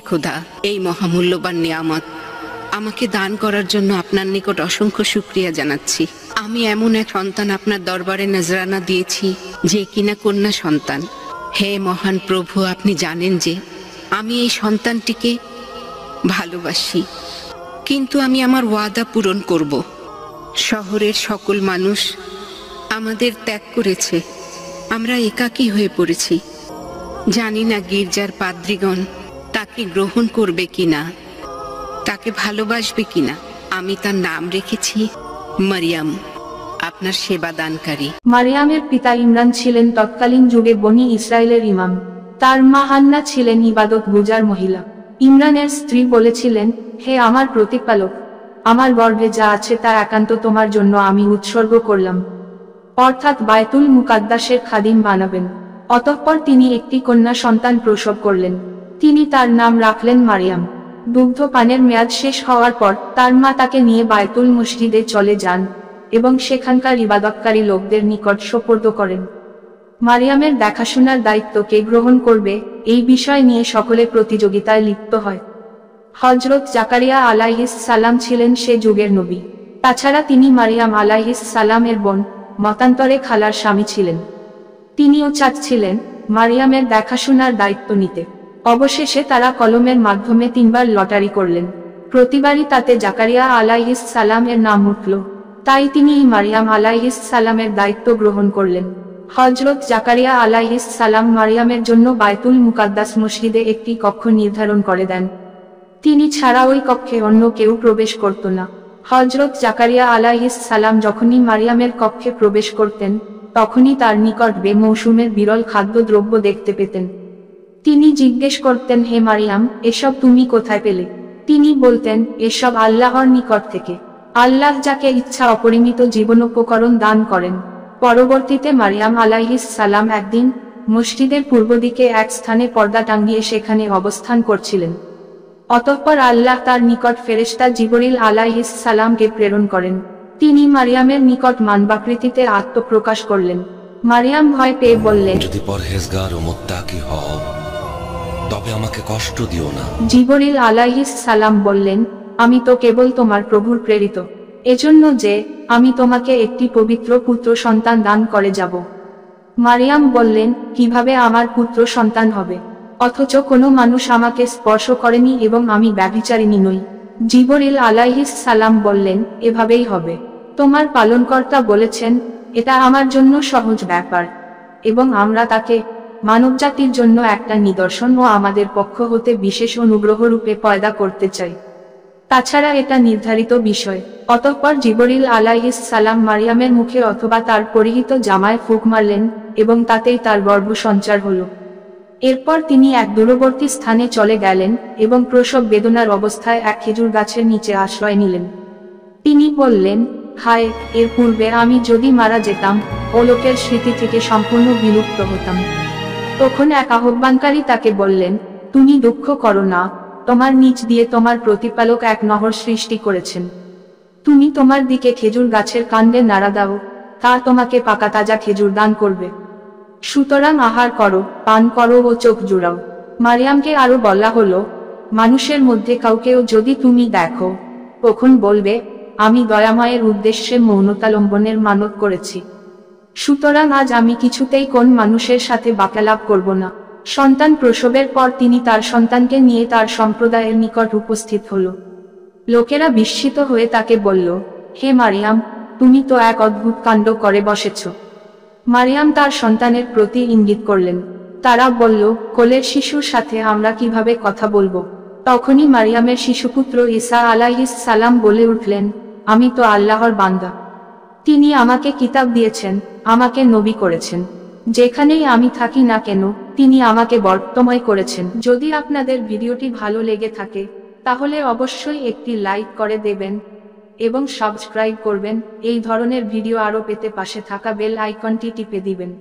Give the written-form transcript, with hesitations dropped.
খোদা, এই মহামূল্যবান নিয়ামত আমাকে দান করার জন্য আপনার নিকট অসংখ্য শুকরিয়া জানাচ্ছি। আমি এমন এক সন্তান আপনার দরবারে নজরানা দিয়েছি যে কিনা কন্যা সন্তান। হে মহান প্রভু, আপনি জানেন যে আমি এই সন্তানটিকে ভালোবাসি, কিন্তু আমি আমার ওয়াদা পূরণ করব। শহরের সকল মানুষ আমাদের ত্যাগ করেছে, আমরা একাকী হয়ে পড়েছি। জানি না গির্জার পাদ্রীগণ তাকে গ্রহণ করবে কিনা, তাকে ভালোবাসবে কিনা। আমি তার নাম রেখেছি মারিয়াম, আপনার সেবা দানকারী। মারিয়ামের পিতা ইমরান ছিলেন তৎকালীন যুগে বনি ইসরায়েলের ইমাম। তার মা হান্না ছিলেন ইবাদত গুজার মহিলা। ইমরানের স্ত্রী বলেছিলেন, হে আমার প্রতিপালক, আমার গর্ভে যা আছে তা একান্ত তোমার জন্য আমি উৎসর্গ করলাম, অর্থাৎ বায়তুল মুকাদ্দাসের খাদিম বানাবেন। অতঃপর তিনি একটি কন্যা সন্তান প্রসব করলেন। তিনি তার নাম রাখলেন মারিয়াম। দুগ্ধপানের মেয়াদ শেষ হওয়ার পর তার মা তাকে নিয়ে বায়তুল মসজিদে চলে যান এবং সেখানকার ইবাদতকারী লোকদের নিকট সোপর্দ করেন। মারিয়ামের দেখাশোনার দায়িত্ব কে গ্রহণ করবে, এই বিষয় নিয়ে সকলে প্রতিযোগিতায় লিপ্ত হয়। হযরত জাকারিয়া আলাইহিস সালাম ছিলেন সে যুগের নবী। তাছাড়া তিনি মারিয়াম আলাইহিস সালামের বোন, মতান্তরে খালার স্বামী ছিলেন। তিনিও চাচ্ছিলেন মারিয়ামের দেখাশোনার দায়িত্ব নিতে। অবশেষে তারা কলমের মাধ্যমে 3 বার লটারি করলেন। প্রতিবারই তাতে জাকারিয়া আলাইহিস সালামের নাম উঠল, তাই তিনি মারিয়াম আলাইহিস সালামের দায়িত্ব গ্রহণ করলেন। হযরত জাকারিয়া আলাইহিস সালাম মারিয়ামের জন্য বায়তুল মুকাদ্দাস মসজিদে একটি কক্ষ নির্ধারণ করে দেন। তিনি ছাড়া ওই কক্ষে অন্য কেউ প্রবেশ করত না। হযরত জাকারিয়া আলাইহিস সালাম যখনই মারিয়ামের কক্ষে প্রবেশ করতেন, তখনই তার নিকট বেমৌসুমের বিরল খাদ্যদ্রব্য দেখতে পেতেন। তিনি জিজ্ঞেস করতেন, হে মারিয়াম, এসব তুমি কোথায় পেলে? তিনি বলতেন, এসব আল্লাহর নিকট থেকে। আল্লাহ যাকে ইচ্ছা অপরিমিত জীবনোপকরণ দান করেন। পরবর্তীতে মারিয়াম আলাইহিস সালাম একদিন মসজিদের পূর্ব দিকে এক স্থানে পর্দা টাঙ্গিয়ে সেখানে অবস্থান করছিলেন। অতঃপর আল্লাহ তার নিকট ফেরেশতা জিবরিল আলাইহিস সালামকে প্রেরণ করেন। তিনি মারিয়ামের নিকট মানবাকৃতিতে আত্মপ্রকাশ করলেন। মারিয়াম ভয় পেয়ে বললেন, যদি পরহেজগার ও মুত্তাকি হও তবে আমাকে কষ্ট দিও না। জিবরিল আলাইহিস সালাম বললেন, আমি তো কেবল তোমার প্রভুর প্রেরিত, এজন্য যে আমি তোমাকে একটি পবিত্র পুত্র সন্তান দান করে যাব। মারিয়াম বললেন, কিভাবে আমার পুত্র সন্তান হবে, অথচ কোনো মানুষ আমাকে স্পর্শ করেনি এবং আমি ব্যভিচারিণী নই। জিবরিল আলাইহিস সালাম বললেন, এভাবেই হবে। তোমার পালনকর্তা বলেছেন, এটা আমার জন্য সহজ ব্যাপার, এবং আমরা তাকে মানবজাতির জন্য একটা নিদর্শন ও আমাদের পক্ষ হতে বিশেষ অনুগ্রহ রূপে পয়দা করতে চাই। তাছাড়া এটা নির্ধারিত বিষয়। অতঃপর জিবরিল আলাইহিস সালাম মারিয়ামের মুখে অথবা তার পরিহিত জামায় ফুঁক মারলেন এবং তাতেই তার গর্ভ সঞ্চার হলো। এরপর তিনি এক দূরবর্তী স্থানে চলে গেলেন এবং প্রসব বেদনার অবস্থায় এক খেজুর গাছের নিচে আশ্রয় নিলেন। তিনি বললেন, হায়, এর পূর্বে আমি যদি মারা যেতাম ও লোকের স্মৃতি থেকে সম্পূর্ণ বিলুপ্ত হতাম। তখন এক আহ্বানকারী তাকে বললেন, তুমি দুঃখ করো না, তোমার নিচ দিয়ে তোমার প্রতিপালক এক নহর সৃষ্টি করেছেন। তুমি তোমার দিকে খেজুর গাছের কাণ্ডে নাড়া দাও, তা তোমাকে পাকা তাজা খেজুর দান করবে। সুতরাং আহার করো, পান করো ও চোখ জুড়াও। মারিয়ামকে আরো বলা হলো, মানুষের মধ্যে কাউকেও যদি তুমি দেখো, তখন বলবে, আমি দয়াময়ের উদ্দেশ্যে মৌনতালম্বনের মানত করেছি। সুতরাং আজ আমি কিছুতেই কোন মানুষের সাথে বাক্যালাপ করব না। সন্তান প্রসবের পর তিনি তার সন্তানকে নিয়ে তার সম্প্রদায়ের নিকট উপস্থিত হল। লোকেরা বিস্মিত হয়ে তাকে বলল, হে মারিয়াম, তুমি তো এক অদ্ভুত কাণ্ড করে বসেছ। মারিয়াম তার সন্তানের প্রতি ইঙ্গিত করলেন। তারা বলল, কোলের শিশুর সাথে আমরা কিভাবে কথা বলবো? তখনই মারিয়ামের শিশুপুত্র ঈসা আলাইহিস সালাম বলে উঠলেন, আমি তো আল্লাহর বান্দা। তিনি আমাকে কিতাব দিয়েছেন, আমাকে নবী করেছেন। যেখানেই আমি থাকি না কেন, তিনি আমাকে বরকতময় করেছেন। যদি আপনাদের ভিডিওটি ভালো লেগে থাকে, তাহলে অবশ্যই একটি লাইক করে দেবেন এবং সাবস্ক্রাইব করবেন। এই ধরনের ভিডিও আরও পেতে পাশে থাকা বেল আইকনটি টিপে দিবেন।